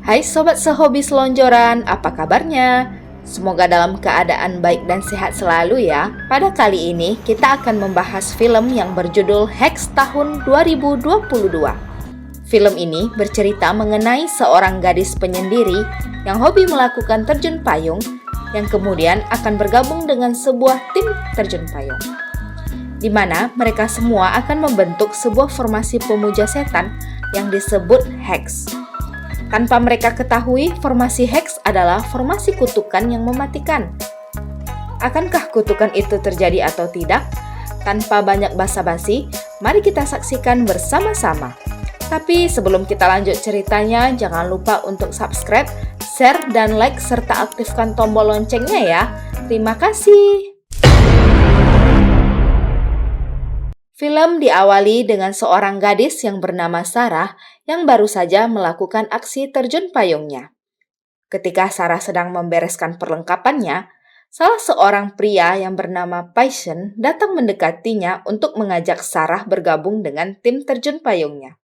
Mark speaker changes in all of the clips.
Speaker 1: Hai sobat sehobi selonjoran, apa kabarnya? Semoga dalam keadaan baik dan sehat selalu ya. Pada kali ini kita akan membahas film yang berjudul Hacks tahun 2022. Film ini bercerita mengenai seorang gadis penyendiri yang hobi melakukan terjun payung yang kemudian akan bergabung dengan sebuah tim terjun payung, di mana mereka semua akan membentuk sebuah formasi pemuja setan yang disebut Hex. Tanpa mereka ketahui, formasi Hex adalah formasi kutukan yang mematikan. Akankah kutukan itu terjadi atau tidak? Tanpa banyak basa-basi, mari kita saksikan bersama-sama. Tapi sebelum kita lanjut ceritanya, jangan lupa untuk subscribe, share, dan like, serta aktifkan tombol loncengnya ya. Terima kasih. Film diawali dengan seorang gadis yang bernama Sarah yang baru saja melakukan aksi terjun payungnya. Ketika Sarah sedang membereskan perlengkapannya, salah seorang pria yang bernama Passion datang mendekatinya untuk mengajak Sarah bergabung dengan tim terjun payungnya.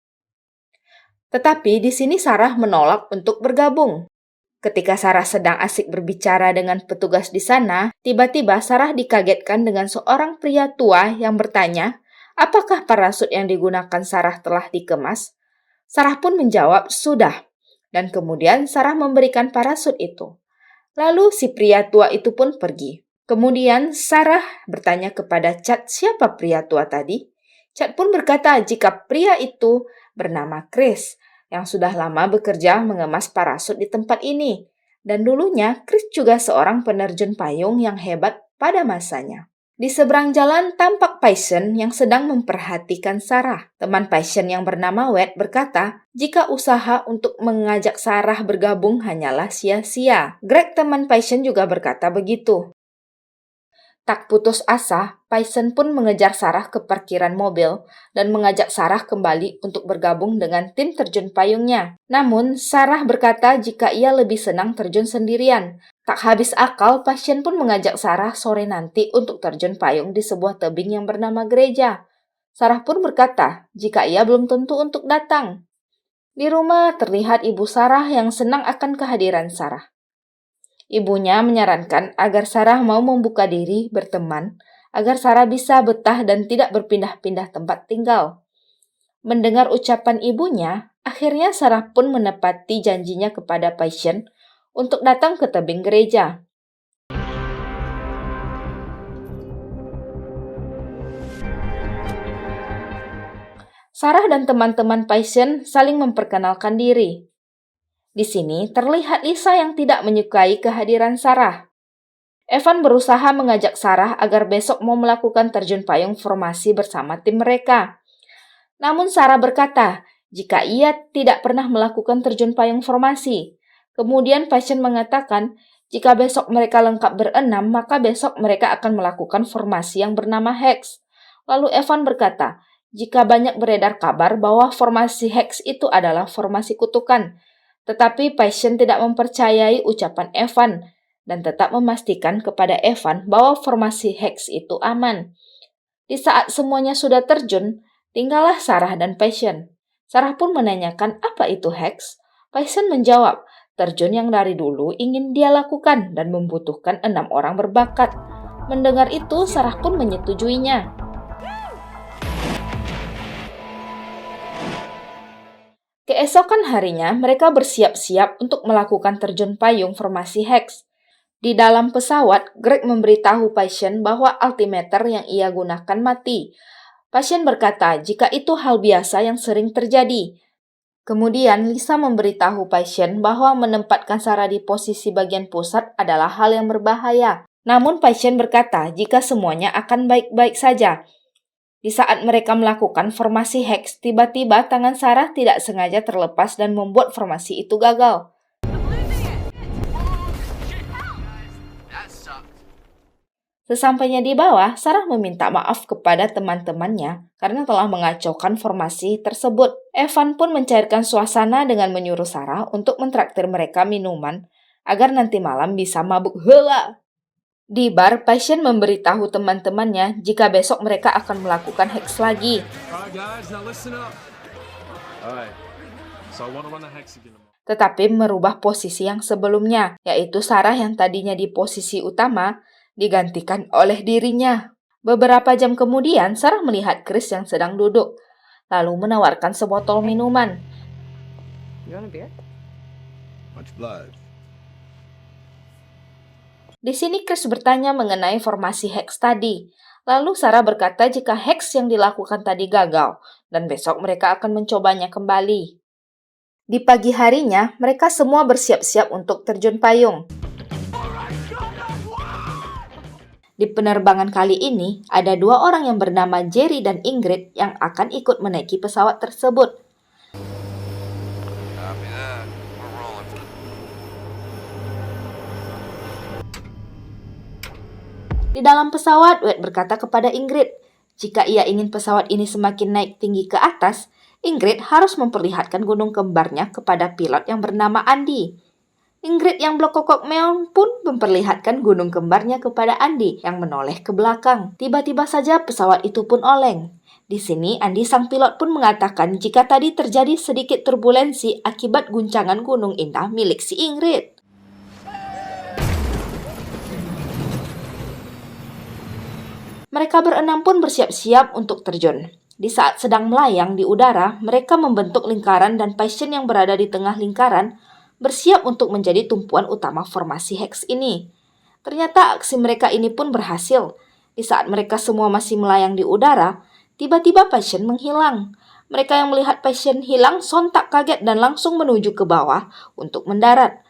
Speaker 1: Tetapi di sini Sarah menolak untuk bergabung. Ketika Sarah sedang asik berbicara dengan petugas di sana, tiba-tiba Sarah dikagetkan dengan seorang pria tua yang bertanya, apakah parasut yang digunakan Sarah telah dikemas? Sarah pun menjawab, sudah. Dan kemudian Sarah memberikan parasut itu. Lalu si pria tua itu pun pergi. Kemudian Sarah bertanya kepada Chad siapa pria tua tadi. Chad pun berkata jika pria itu bernama Chris, yang sudah lama bekerja mengemas parasut di tempat ini. Dan dulunya Chris juga seorang penerjun payung yang hebat pada masanya. Di seberang jalan tampak Passion yang sedang memperhatikan Sarah. Teman Passion yang bernama Wade berkata, jika usaha untuk mengajak Sarah bergabung hanyalah sia-sia. Greg teman Passion juga berkata begitu. Tak putus asa, Passion pun mengejar Sarah ke parkiran mobil dan mengajak Sarah kembali untuk bergabung dengan tim terjun payungnya. Namun, Sarah berkata jika ia lebih senang terjun sendirian. Tak habis akal, Passion pun mengajak Sarah sore nanti untuk terjun payung di sebuah tebing yang bernama gereja. Sarah pun berkata jika ia belum tentu untuk datang. Di rumah terlihat ibu Sarah yang senang akan kehadiran Sarah. Ibunya menyarankan agar Sarah mau membuka diri berteman, agar Sarah bisa betah dan tidak berpindah-pindah tempat tinggal. Mendengar ucapan ibunya, akhirnya Sarah pun menepati janjinya kepada Passion untuk datang ke tebing gereja. Sarah dan teman-teman Passion saling memperkenalkan diri. Di sini terlihat Lisa yang tidak menyukai kehadiran Sarah. Evan berusaha mengajak Sarah agar besok mau melakukan terjun payung formasi bersama tim mereka. Namun Sarah berkata jika ia tidak pernah melakukan terjun payung formasi. Kemudian Passion mengatakan jika besok mereka lengkap berenam, maka besok mereka akan melakukan formasi yang bernama Hex. Lalu Evan berkata jika banyak beredar kabar bahwa formasi Hex itu adalah formasi kutukan. Tetapi Passion tidak mempercayai ucapan Evan dan tetap memastikan kepada Evan bahwa formasi Hex itu aman. Di saat semuanya sudah terjun, tinggallah Sarah dan Passion. Sarah pun menanyakan apa itu Hex. Passion menjawab, terjun yang dari dulu ingin dia lakukan dan membutuhkan 6 orang berbakat. Mendengar itu, Sarah pun menyetujuinya. Keesokan harinya, mereka bersiap-siap untuk melakukan terjun payung formasi Hex. Di dalam pesawat, Greg memberitahu Passion bahwa altimeter yang ia gunakan mati. Passion berkata jika itu hal biasa yang sering terjadi. Kemudian Lisa memberitahu Passion bahwa menempatkan Sarah di posisi bagian pusat adalah hal yang berbahaya. Namun Passion berkata jika semuanya akan baik-baik saja. Di saat mereka melakukan formasi Hex, tiba-tiba tangan Sarah tidak sengaja terlepas dan membuat formasi itu gagal. Sesampainya di bawah, Sarah meminta maaf kepada teman-temannya karena telah mengacaukan formasi tersebut. Evan pun mencairkan suasana dengan menyuruh Sarah untuk mentraktir mereka minuman agar nanti malam bisa mabuk heula. Di bar, Passion memberitahu teman-temannya jika besok mereka akan melakukan Hex lagi. tetapi merubah posisi yang sebelumnya, yaitu Sarah yang tadinya di posisi utama digantikan oleh dirinya. Beberapa jam kemudian, Sarah melihat Chris yang sedang duduk, lalu menawarkan sebotol minuman.
Speaker 2: You want a beer?
Speaker 3: Much blood.
Speaker 1: Di sini Chris bertanya mengenai formasi Hex tadi. Lalu Sarah berkata jika Hex yang dilakukan tadi gagal, dan besok mereka akan mencobanya kembali. Di pagi harinya, mereka semua bersiap-siap untuk terjun payung. Di penerbangan kali ini, ada 2 orang yang bernama Jerry dan Ingrid yang akan ikut menaiki pesawat tersebut.
Speaker 3: Copy that. We're rolling.
Speaker 1: Di dalam pesawat, Wade berkata kepada Ingrid, jika ia ingin pesawat ini semakin naik tinggi ke atas, Ingrid harus memperlihatkan gunung kembarnya kepada pilot yang bernama Andy. Ingrid yang blokokok meong pun memperlihatkan gunung kembarnya kepada Andy yang menoleh ke belakang. Tiba-tiba saja pesawat itu pun oleng. Di sini Andy sang pilot pun mengatakan jika tadi terjadi sedikit turbulensi akibat guncangan gunung indah milik si Ingrid. Mereka berenam pun bersiap-siap untuk terjun. Di saat sedang melayang di udara, mereka membentuk lingkaran dan Passion yang berada di tengah lingkaran bersiap untuk menjadi tumpuan utama formasi Hex ini. Ternyata aksi mereka ini pun berhasil. Di saat mereka semua masih melayang di udara, tiba-tiba Passion menghilang. Mereka yang melihat Passion hilang sontak kaget dan langsung menuju ke bawah untuk mendarat.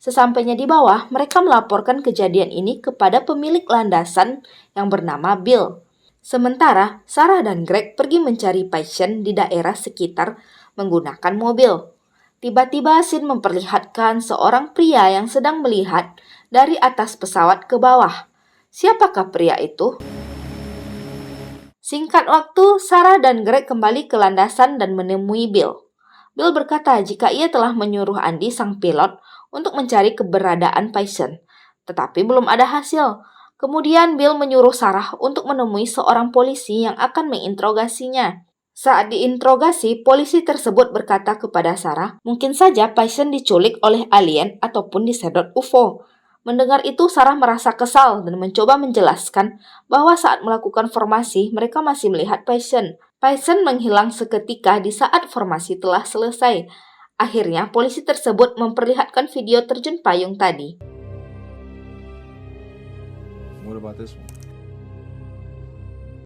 Speaker 1: Sesampainya di bawah, mereka melaporkan kejadian ini kepada pemilik landasan yang bernama Bill. Sementara, Sarah dan Greg pergi mencari Passion di daerah sekitar menggunakan mobil. Tiba-tiba scene memperlihatkan seorang pria yang sedang melihat dari atas pesawat ke bawah. Siapakah pria itu? Singkat waktu, Sarah dan Greg kembali ke landasan dan menemui Bill. Bill berkata jika ia telah menyuruh Andy sang pilot untuk mencari keberadaan Passion, tetapi belum ada hasil. Kemudian Bill menyuruh Sarah untuk menemui seorang polisi yang akan menginterogasinya. Saat diinterogasi, polisi tersebut berkata kepada Sarah, mungkin saja Passion diculik oleh alien ataupun disedot UFO. Mendengar itu, Sarah merasa kesal dan mencoba menjelaskan bahwa saat melakukan formasi, mereka masih melihat Passion. Passion menghilang seketika di saat formasi telah selesai. Akhirnya, polisi tersebut memperlihatkan video terjun payung tadi.
Speaker 3: What about this one?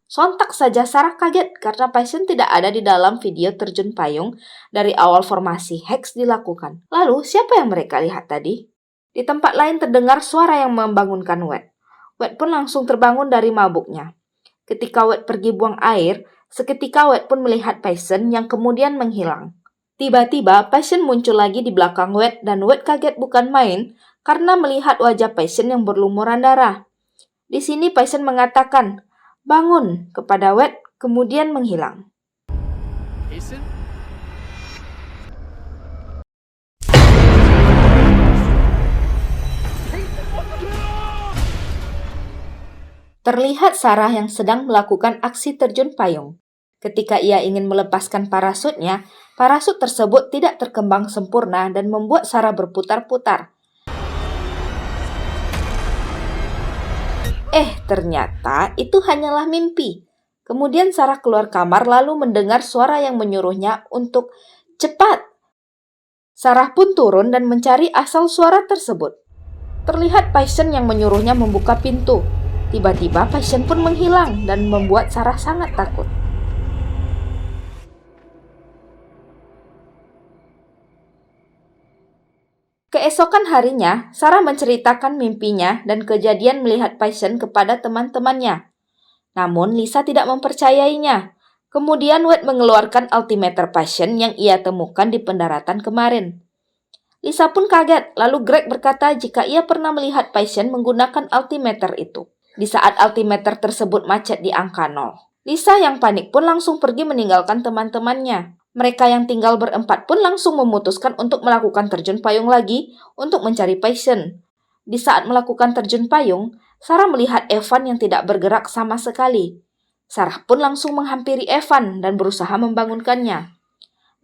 Speaker 1: Sontak saja Sarah kaget karena Passion tidak ada di dalam video terjun payung dari awal formasi Hex dilakukan. Lalu, siapa yang mereka lihat tadi? Di tempat lain terdengar suara yang membangunkan Wade. Wade pun langsung terbangun dari mabuknya. Ketika Wade pergi buang air, seketika Wade pun melihat Passion yang kemudian menghilang. Tiba-tiba, Passion muncul lagi di belakang Wade dan Wade kaget bukan main karena melihat wajah Passion yang berlumuran darah. Di sini Passion mengatakan, "Bangun," kepada Wade, kemudian menghilang.
Speaker 3: Jason?
Speaker 1: Terlihat Sarah yang sedang melakukan aksi terjun payung. Ketika ia ingin melepaskan parasutnya, parasut tersebut tidak terkembang sempurna dan membuat Sarah berputar-putar. Ternyata itu hanyalah mimpi. Kemudian Sarah keluar kamar lalu mendengar suara yang menyuruhnya untuk cepat. Sarah pun turun dan mencari asal suara tersebut. Terlihat Passion yang menyuruhnya membuka pintu. Tiba-tiba Passion pun menghilang dan membuat Sarah sangat takut. Keesokan harinya, Sarah menceritakan mimpinya dan kejadian melihat Passion kepada teman-temannya. Namun, Lisa tidak mempercayainya. Kemudian Wade mengeluarkan altimeter Passion yang ia temukan di pendaratan kemarin. Lisa pun kaget, lalu Greg berkata jika ia pernah melihat Passion menggunakan altimeter itu. Di saat altimeter tersebut macet di angka 0. Lisa yang panik pun langsung pergi meninggalkan teman-temannya. Mereka yang tinggal berempat pun langsung memutuskan untuk melakukan terjun payung lagi untuk mencari Passion. Di saat melakukan terjun payung, Sarah melihat Evan yang tidak bergerak sama sekali. Sarah pun langsung menghampiri Evan dan berusaha membangunkannya.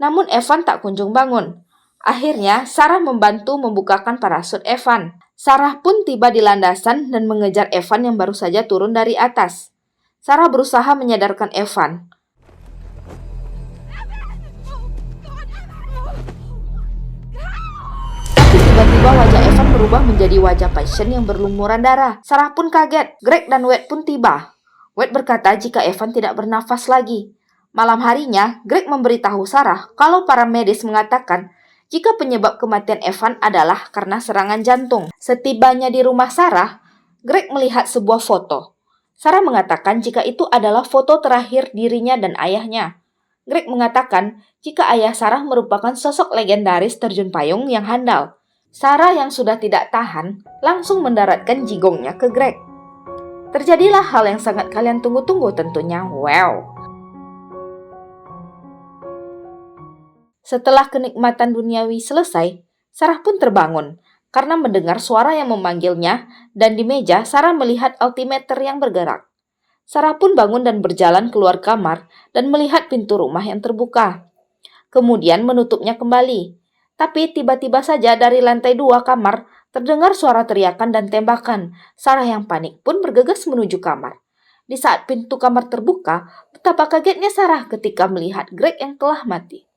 Speaker 1: Namun Evan tak kunjung bangun. Akhirnya, Sarah membantu membukakan parasut Evan. Sarah pun tiba di landasan dan mengejar Evan yang baru saja turun dari atas. Sarah berusaha menyadarkan Evan. Tapi tiba-tiba wajah Evan berubah menjadi wajah Passion yang berlumuran darah. Sarah pun kaget. Greg dan Wade pun tiba. Wade berkata jika Evan tidak bernafas lagi. Malam harinya, Greg memberitahu Sarah kalau para medis mengatakan jika penyebab kematian Evan adalah karena serangan jantung. Setibanya di rumah Sarah, Greg melihat sebuah foto. Sarah mengatakan jika itu adalah foto terakhir dirinya dan ayahnya. Greg mengatakan jika ayah Sarah merupakan sosok legendaris terjun payung yang handal. Sarah yang sudah tidak tahan langsung mendaratkan jigongnya ke Greg. Terjadilah hal yang sangat kalian tunggu-tunggu tentunya. Wow! Setelah kenikmatan duniawi selesai, Sarah pun terbangun karena mendengar suara yang memanggilnya dan di meja Sarah melihat altimeter yang bergerak. Sarah pun bangun dan berjalan keluar kamar dan melihat pintu rumah yang terbuka. Kemudian menutupnya kembali. Tapi tiba-tiba saja dari lantai 2 kamar terdengar suara teriakan dan tembakan. Sarah yang panik pun bergegas menuju kamar. Di saat pintu kamar terbuka, betapa kagetnya Sarah ketika melihat Greg yang telah mati.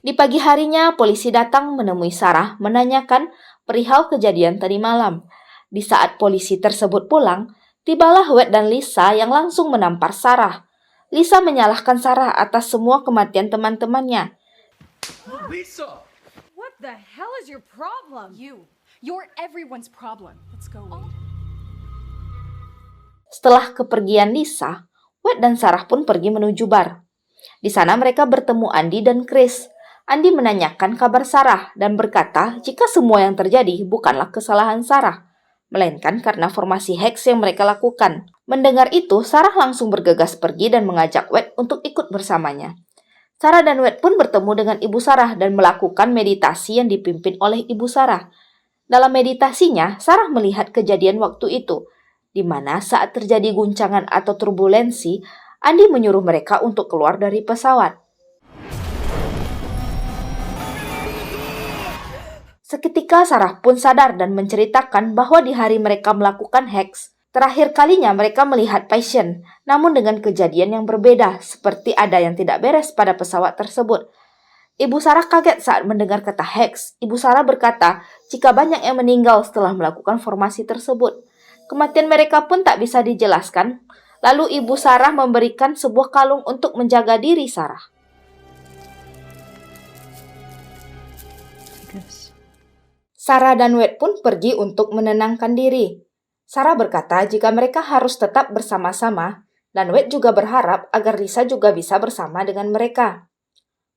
Speaker 1: Di pagi harinya, polisi datang menemui Sarah menanyakan perihal kejadian tadi malam. Di saat polisi tersebut pulang, tibalah Wade dan Lisa yang langsung menampar Sarah. Lisa menyalahkan Sarah atas semua kematian teman-temannya.
Speaker 3: Lisa!
Speaker 2: What the hell is your problem?
Speaker 4: You're everyone's problem. Let's go, Wade.
Speaker 1: Setelah kepergian Lisa, Wade dan Sarah pun pergi menuju bar. Di sana mereka bertemu Andy dan Chris. Andy menanyakan kabar Sarah dan berkata jika semua yang terjadi bukanlah kesalahan Sarah, melainkan karena formasi hex yang mereka lakukan. Mendengar itu, Sarah langsung bergegas pergi dan mengajak Wade untuk ikut bersamanya. Sarah dan Wade pun bertemu dengan ibu Sarah dan melakukan meditasi yang dipimpin oleh ibu Sarah. Dalam meditasinya, Sarah melihat kejadian waktu itu, di mana saat terjadi guncangan atau turbulensi, Andy menyuruh mereka untuk keluar dari pesawat. Seketika Sarah pun sadar dan menceritakan bahwa di hari mereka melakukan hex, terakhir kalinya mereka melihat Passion, namun dengan kejadian yang berbeda, seperti ada yang tidak beres pada pesawat tersebut. Ibu Sarah kaget saat mendengar kata hex. Ibu Sarah berkata jika banyak yang meninggal setelah melakukan formasi tersebut. Kematian mereka pun tak bisa dijelaskan. Lalu ibu Sarah memberikan sebuah kalung untuk menjaga diri Sarah. Sarah dan Wade pun pergi untuk menenangkan diri. Sarah berkata jika mereka harus tetap bersama-sama, dan Wade juga berharap agar Lisa juga bisa bersama dengan mereka.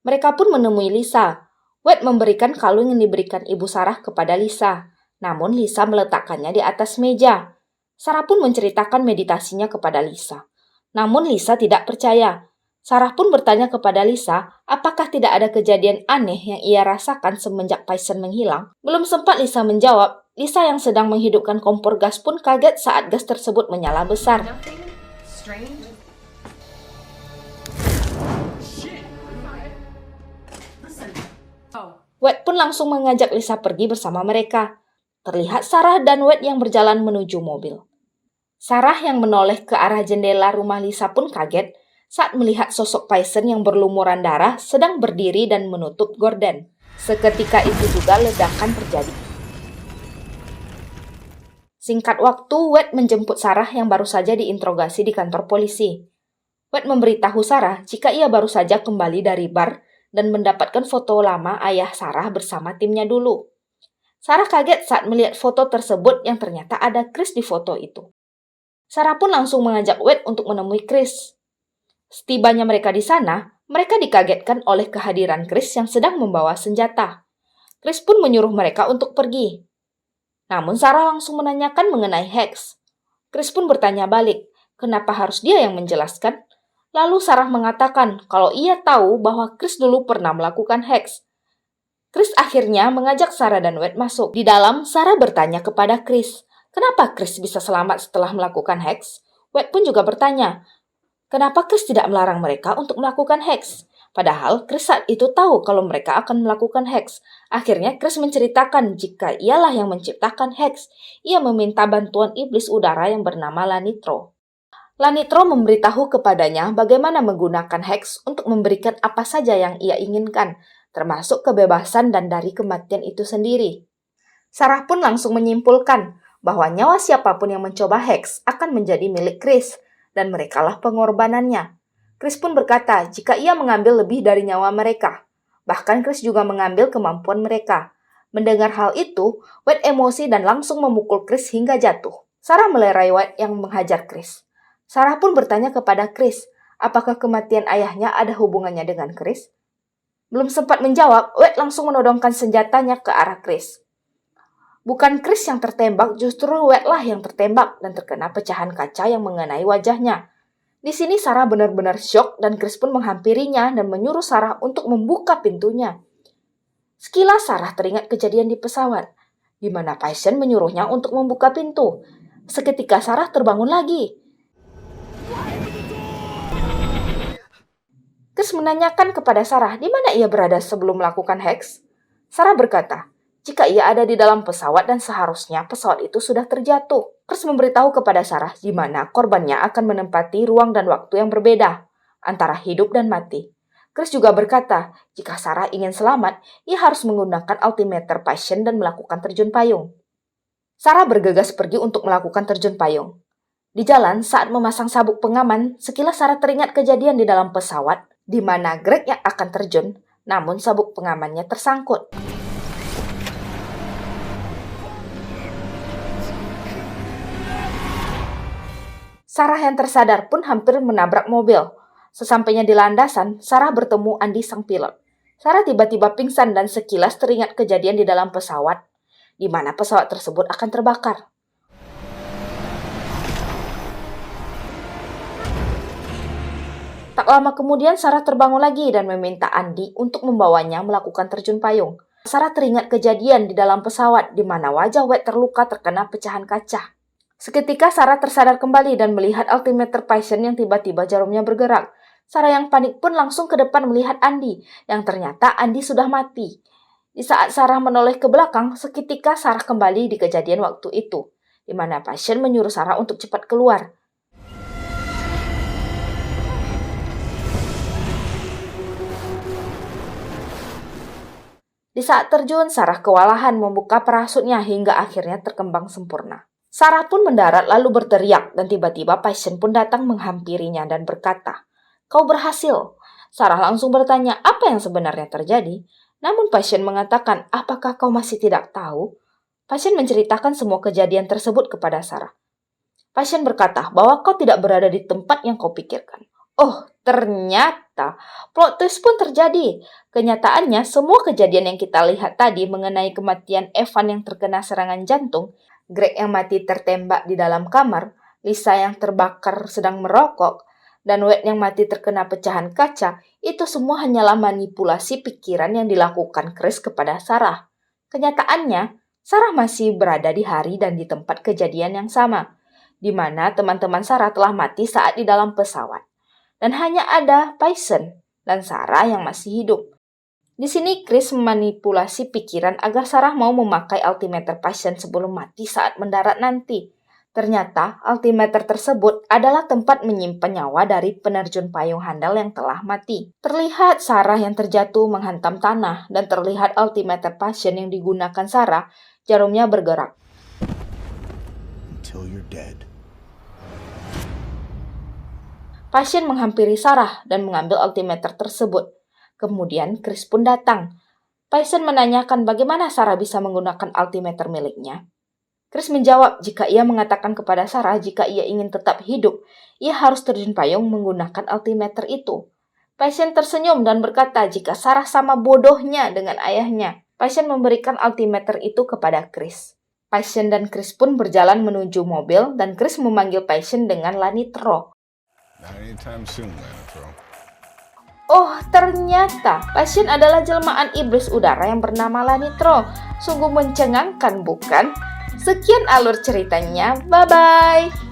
Speaker 1: Mereka pun menemui Lisa. Wade memberikan kalung yang diberikan ibu Sarah kepada Lisa, namun Lisa meletakkannya di atas meja. Sarah pun menceritakan meditasinya kepada Lisa. Namun Lisa tidak percaya. Sarah pun bertanya kepada Lisa, apakah tidak ada kejadian aneh yang ia rasakan semenjak Passion menghilang? Belum sempat Lisa menjawab, Lisa yang sedang menghidupkan kompor gas pun kaget saat gas tersebut menyala besar.
Speaker 2: Nothing strange? Listen. Oh.
Speaker 1: Wade pun langsung mengajak Lisa pergi bersama mereka. Terlihat Sarah dan Wade yang berjalan menuju mobil. Sarah yang menoleh ke arah jendela rumah Lisa pun kaget saat melihat sosok Passion yang berlumuran darah sedang berdiri dan menutup gorden. Seketika itu juga ledakan terjadi. Singkat waktu, Wade menjemput Sarah yang baru saja diinterogasi di kantor polisi. Wade memberitahu Sarah jika ia baru saja kembali dari bar dan mendapatkan foto lama ayah Sarah bersama timnya dulu. Sarah kaget saat melihat foto tersebut yang ternyata ada Chris di foto itu. Sarah pun langsung mengajak Wade untuk menemui Chris. Setibanya mereka di sana, mereka dikagetkan oleh kehadiran Chris yang sedang membawa senjata. Chris pun menyuruh mereka untuk pergi. Namun Sarah langsung menanyakan mengenai hex. Chris pun bertanya balik, kenapa harus dia yang menjelaskan? Lalu Sarah mengatakan kalau ia tahu bahwa Chris dulu pernah melakukan hex. Chris akhirnya mengajak Sarah dan Wade masuk. Di dalam, Sarah bertanya kepada Chris, Kenapa Chris bisa selamat setelah melakukan hex? Wade pun juga bertanya, kenapa Chris tidak melarang mereka untuk melakukan hex? Padahal Chris saat itu tahu kalau mereka akan melakukan hex. Akhirnya Chris menceritakan jika ialah yang menciptakan hex. Ia meminta bantuan iblis udara yang bernama Lanitro. Lanitro memberitahu kepadanya bagaimana menggunakan hex untuk memberikan apa saja yang ia inginkan, termasuk kebebasan dan dari kematian itu sendiri. Sarah pun langsung menyimpulkan bahwa nyawa siapapun yang mencoba hex akan menjadi milik Chris, dan merekalah pengorbanannya. Chris pun berkata jika ia mengambil lebih dari nyawa mereka. Bahkan Chris juga mengambil kemampuan mereka. Mendengar hal itu, Wade emosi dan langsung memukul Chris hingga jatuh. Sarah melerai Wade yang menghajar Chris. Sarah pun bertanya kepada Chris, apakah kematian ayahnya ada hubungannya dengan Chris? Belum sempat menjawab, Wade langsung menodongkan senjatanya ke arah Chris. Bukan Chris yang tertembak, justru Wade lah yang tertembak dan terkena pecahan kaca yang mengenai wajahnya. Di sini Sarah benar-benar syok dan Chris pun menghampirinya dan menyuruh Sarah untuk membuka pintunya. Sekilas Sarah teringat kejadian di pesawat, di mana Passion menyuruhnya untuk membuka pintu. Seketika Sarah terbangun lagi. Chris menanyakan kepada Sarah di mana ia berada sebelum melakukan hex. Sarah berkata, jika ia ada di dalam pesawat dan seharusnya pesawat itu sudah terjatuh. Chris memberitahu kepada Sarah di mana korbannya akan menempati ruang dan waktu yang berbeda, antara hidup dan mati. Chris juga berkata, jika Sarah ingin selamat, ia harus menggunakan altimeter Passion dan melakukan terjun payung. Sarah bergegas pergi untuk melakukan terjun payung. Di jalan, saat memasang sabuk pengaman, sekilas Sarah teringat kejadian di dalam pesawat, di mana Greg yang akan terjun, namun sabuk pengamannya tersangkut. Sarah yang tersadar pun hampir menabrak mobil. Sesampainya di landasan, Sarah bertemu Andy sang pilot. Sarah tiba-tiba pingsan dan sekilas teringat kejadian di dalam pesawat, di mana pesawat tersebut akan terbakar. Tak lama kemudian Sarah terbangun lagi dan meminta Andy untuk membawanya melakukan terjun payung. Sarah teringat kejadian di dalam pesawat, di mana wajah Wade terluka terkena pecahan kaca. Seketika Sarah tersadar kembali dan melihat altimeter Passion yang tiba-tiba jarumnya bergerak. Sarah yang panik pun langsung ke depan melihat Andy, yang ternyata Andy sudah mati. Di saat Sarah menoleh ke belakang, seketika Sarah kembali di kejadian waktu itu, di mana Passion menyuruh Sarah untuk cepat keluar. Di saat terjun, Sarah kewalahan membuka parasutnya hingga akhirnya terkembang sempurna. Sarah pun mendarat lalu berteriak dan tiba-tiba Passion pun datang menghampirinya dan berkata, "Kau berhasil." Sarah langsung bertanya apa yang sebenarnya terjadi. Namun Passion mengatakan, "Apakah kau masih tidak tahu?" Passion menceritakan semua kejadian tersebut kepada Sarah. Passion berkata bahwa kau tidak berada di tempat yang kau pikirkan. Oh, ternyata plot twist pun terjadi. Kenyataannya semua kejadian yang kita lihat tadi mengenai kematian Evan yang terkena serangan jantung, Greg yang mati tertembak di dalam kamar, Lisa yang terbakar sedang merokok, dan Wade yang mati terkena pecahan kaca, itu semua hanyalah manipulasi pikiran yang dilakukan Chris kepada Sarah. Kenyataannya, Sarah masih berada di hari dan di tempat kejadian yang sama, di mana teman-teman Sarah telah mati saat di dalam pesawat. Dan hanya ada Passion dan Sarah yang masih hidup. Di sini Chris memanipulasi pikiran agar Sarah mau memakai altimeter Passion sebelum mati saat mendarat nanti. Ternyata altimeter tersebut adalah tempat menyimpan nyawa dari penerjun payung handal yang telah mati. Terlihat Sarah yang terjatuh menghantam tanah dan terlihat altimeter Passion yang digunakan Sarah, jarumnya bergerak.
Speaker 5: Until you're dead.
Speaker 1: Passion menghampiri Sarah dan mengambil altimeter tersebut. Kemudian Chris pun datang. Passion menanyakan bagaimana Sarah bisa menggunakan altimeter miliknya. Chris menjawab jika ia mengatakan kepada Sarah jika ia ingin tetap hidup, ia harus terjun payung menggunakan altimeter itu. Passion tersenyum dan berkata jika Sarah sama bodohnya dengan ayahnya. Passion memberikan altimeter itu kepada Chris. Passion dan Chris pun berjalan menuju mobil dan Chris memanggil Passion dengan Lanitro.
Speaker 5: Not anytime soon, Lanitro.
Speaker 1: Oh, ternyata Passion adalah jelmaan iblis udara yang bernama Lanitro. Sungguh mencengangkan, bukan? Sekian alur ceritanya, bye-bye!